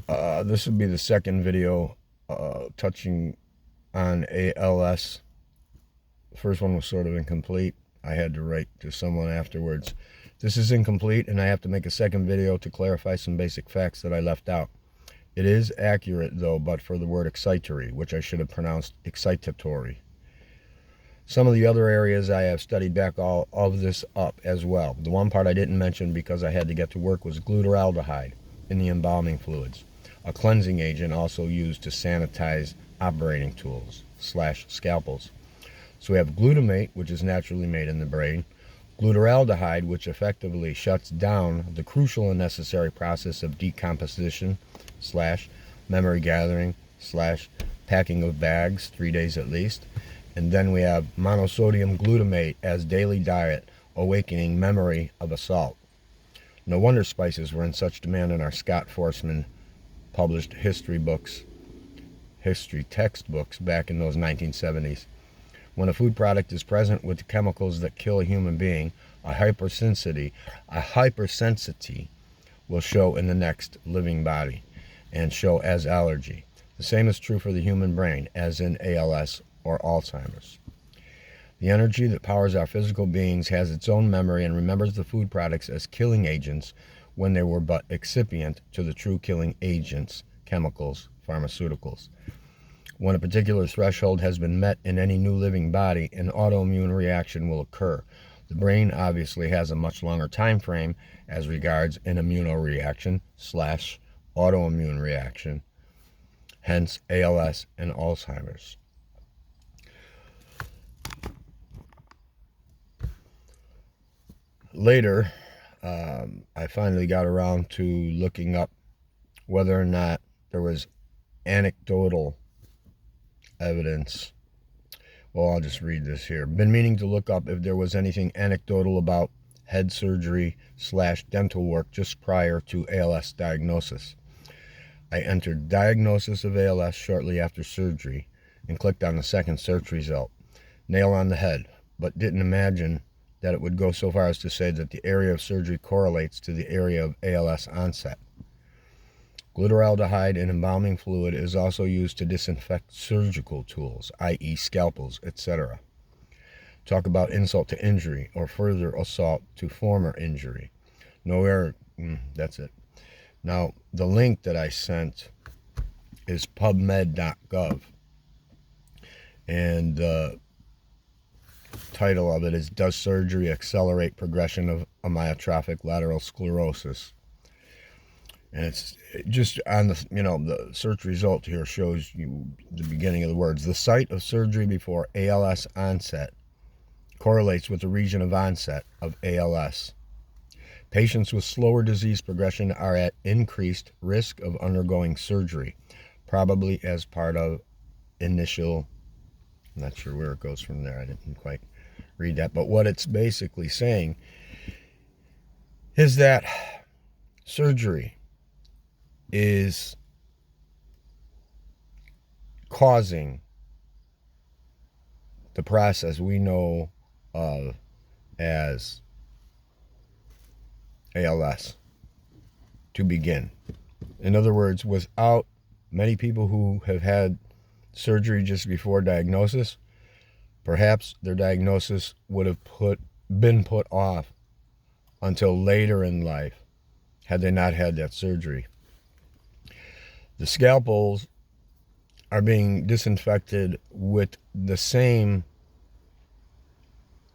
This would be the second video touching on ALS. The first one was sort of incomplete. I had to write to someone afterwards. This is incomplete, and I have to make a second video to clarify some basic facts that I left out. It is accurate, though, but for the word excitatory, which I should have pronounced excitatory. Some of the other areas I have studied back all of this up as well. The one part I didn't mention because I had to get to work was glutaraldehyde in the embalming fluids, a cleansing agent also used to sanitize operating tools / scalpels. So we have glutamate, which is naturally made in the brain, glutaraldehyde, which effectively shuts down the crucial and necessary process of decomposition / memory gathering / packing of bags, 3 days at least. And then we have monosodium glutamate as daily diet, awakening memory of assault. No wonder spices were in such demand in our Scott Forsman published history textbooks back in those 1970s. When a food product is present with chemicals that kill a human being, a hypersensitivity will show in the next living body and show as allergy. The same is true for the human brain, as in ALS or Alzheimer's. The energy that powers our physical beings has its own memory and remembers the food products as killing agents when they were but excipient to the true killing agents, chemicals, pharmaceuticals. When a particular threshold has been met in any new living body, an autoimmune reaction will occur. The brain obviously has a much longer time frame as regards an immunoreaction / autoimmune reaction, hence ALS and Alzheimer's. Later, I finally got around to looking up whether or not there was anecdotal evidence. Well, I'll just read this here. Been meaning to look up if there was anything anecdotal about head surgery / dental work just prior to ALS diagnosis. I entered diagnosis of ALS shortly after surgery and clicked on the second search result. Nail on the head, but didn't imagine that it would go so far as to say that the area of surgery correlates to the area of ALS onset. Glutaraldehyde in embalming fluid is also used to disinfect surgical tools, i.e. scalpels, etc. Talk about insult to injury or further assault to former injury. Nowhere, that's it. Now, the link that I sent is pubmed.gov, and the title of it is, Does Surgery Accelerate Progression of Amyotrophic Lateral Sclerosis? And it's just on the search result here shows you the beginning of the words. The site of surgery before ALS onset correlates with the region of onset of ALS. Patients with slower disease progression are at increased risk of undergoing surgery, probably as part of initial, I'm not sure where it goes from there. I didn't quite read that. But what it's basically saying is that surgery is causing the process we know of as ALS to begin. In other words, without many people who have had surgery just before diagnosis, perhaps their diagnosis would have been put off until later in life had they not had that surgery. The scalpels are being disinfected with the same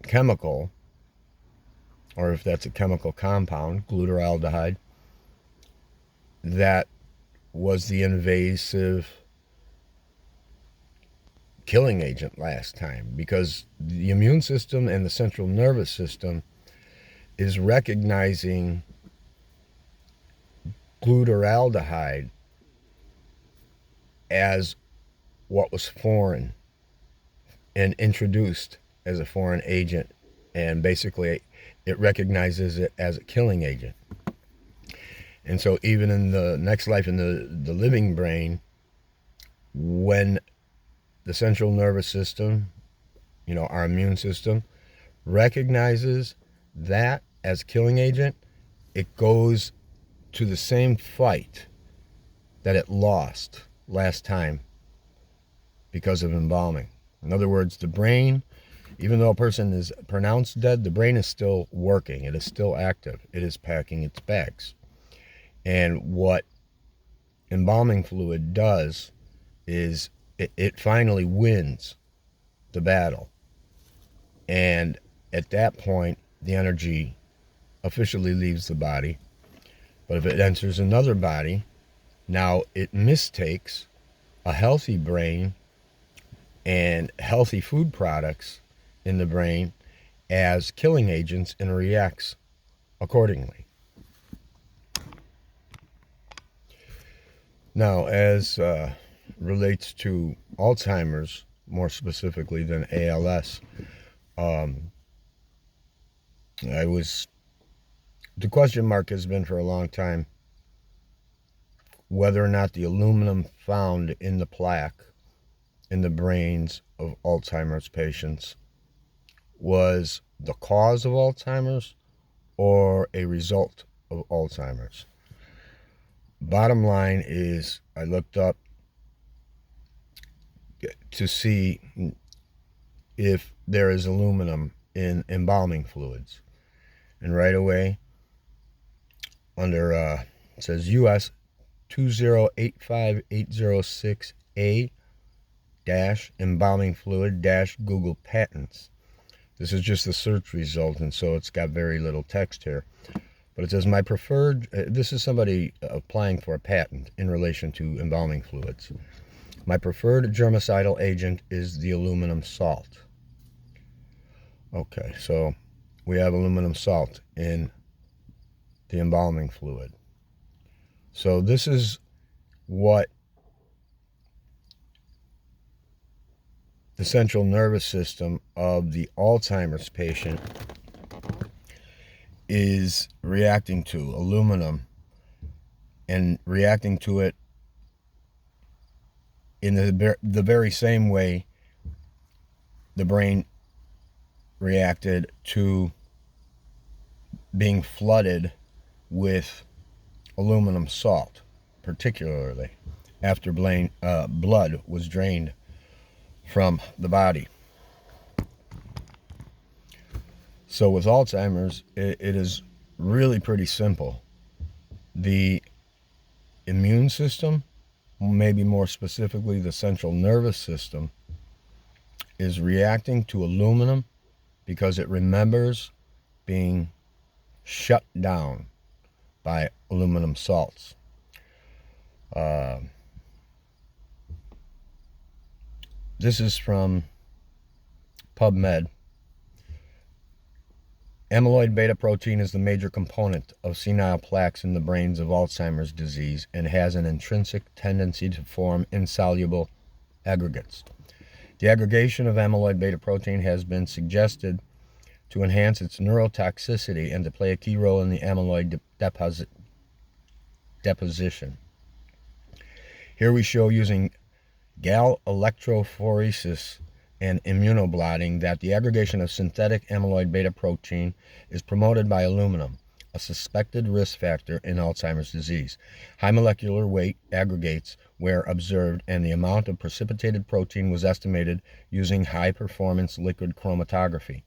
chemical, or if that's a chemical compound, glutaraldehyde, that was the invasive killing agent last time, because the immune system and the central nervous system is recognizing glutaraldehyde as what was foreign and introduced as a foreign agent, and basically it recognizes it as a killing agent. And so even in the next life, in the living brain, when the central nervous system, our immune system, recognizes that as a killing agent, it goes to the same fight that it lost last time because of embalming. In other words, the brain, even though a person is pronounced dead, the brain is still working. It is still active. It is packing its bags. And what embalming fluid does is it finally wins the battle. And at that point, the energy officially leaves the body. But if it enters another body, now it mistakes a healthy brain and healthy food products in the brain as killing agents and reacts accordingly. Now, as relates to Alzheimer's, more specifically than ALS, the question mark has been for a long time whether or not the aluminum found in the plaque in the brains of Alzheimer's patients was the cause of Alzheimer's or a result of Alzheimer's. Bottom line is, I looked up to see if there is aluminum in embalming fluids. And right away, under, it says US 2085806A embalming fluid Google patents. This is just the search result, and so it's got very little text here. But it says, my preferred, this is somebody applying for a patent in relation to embalming fluids. My preferred germicidal agent is the aluminum salt. Okay, so we have aluminum salt in the embalming fluid. So this is what the central nervous system of the Alzheimer's patient is reacting to, aluminum, and reacting to it in the very same way the brain reacted to being flooded with aluminum salt, particularly after blood was drained from the body. So with Alzheimer's, it is really pretty simple. The immune system, maybe more specifically the central nervous system, is reacting to aluminum because it remembers being shut down by aluminum salts. This is from PubMed. Amyloid beta protein is the major component of senile plaques in the brains of Alzheimer's disease and has an intrinsic tendency to form insoluble aggregates. The aggregation of amyloid beta protein has been suggested to enhance its neurotoxicity and to play a key role in the amyloid deposition. Here we show using gal electrophoresis and immunoblotting that the aggregation of synthetic amyloid beta protein is promoted by aluminum, a suspected risk factor in Alzheimer's disease. High molecular weight aggregates were observed, and the amount of precipitated protein was estimated using high-performance liquid chromatography.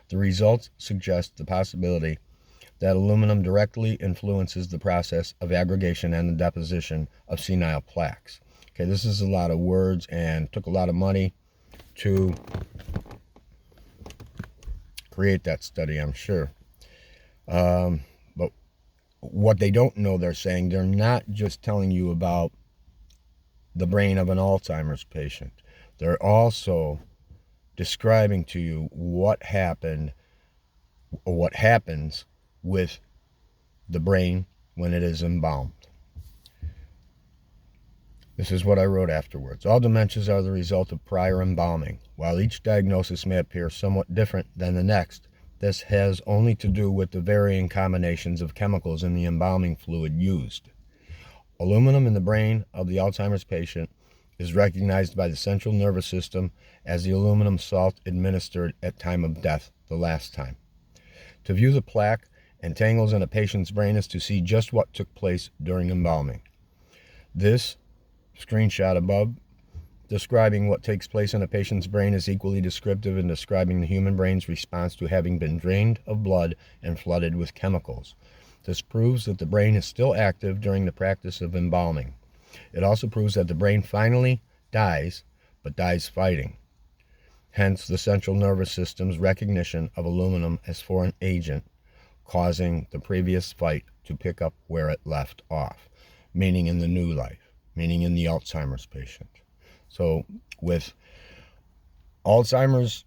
The results suggest the possibility that aluminum directly influences the process of aggregation and the deposition of senile plaques. Okay, this is a lot of words and took a lot of money to create that study, I'm sure. But what they don't know, they're saying, they're not just telling you about the brain of an Alzheimer's patient. They're also describing to you what happened or what happens with the brain when it is embalmed. This is what I wrote afterwards. All dementias are the result of prior embalming. While each diagnosis may appear somewhat different than the next, this has only to do with the varying combinations of chemicals in the embalming fluid used. Aluminum in the brain of the Alzheimer's patient is recognized by the central nervous system as the aluminum salt administered at time of death the last time. To view the plaque and tangles in a patient's brain is to see just what took place during embalming. This screenshot above describing what takes place in a patient's brain is equally descriptive in describing the human brain's response to having been drained of blood and flooded with chemicals. This proves that the brain is still active during the practice of embalming. It also proves that the brain finally dies, but dies fighting. Hence the central nervous system's recognition of aluminum as foreign agent, causing the previous fight to pick up where it left off, meaning in the new life, meaning in the Alzheimer's patient. So with Alzheimer's,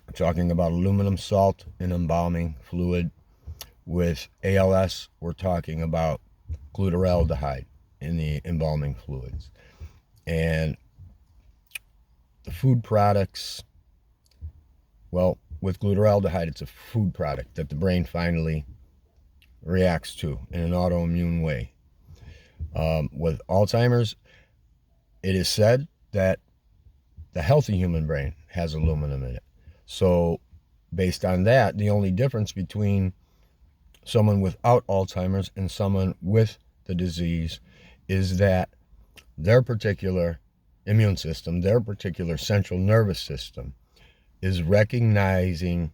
we're talking about aluminum salt in embalming fluid. With ALS, we're talking about glutaraldehyde in the embalming fluids. And the food products, well, with glutaraldehyde, it's a food product that the brain finally reacts to in an autoimmune way. With Alzheimer's, it is said that the healthy human brain has aluminum in it. So based on that, the only difference between someone without Alzheimer's and someone with the disease is that their particular immune system, their particular central nervous system, is recognizing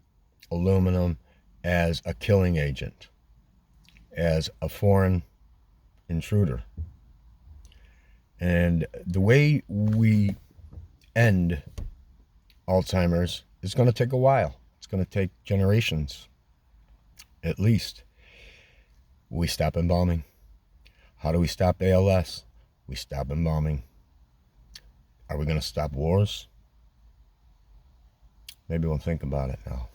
aluminum as a killing agent, as a foreign intruder. And the way we end Alzheimer's is going to take a while. It's going to take generations, at least. We stop embalming. How do we stop ALS? We stop embalming. Are we going to stop wars? Maybe we'll think about it now.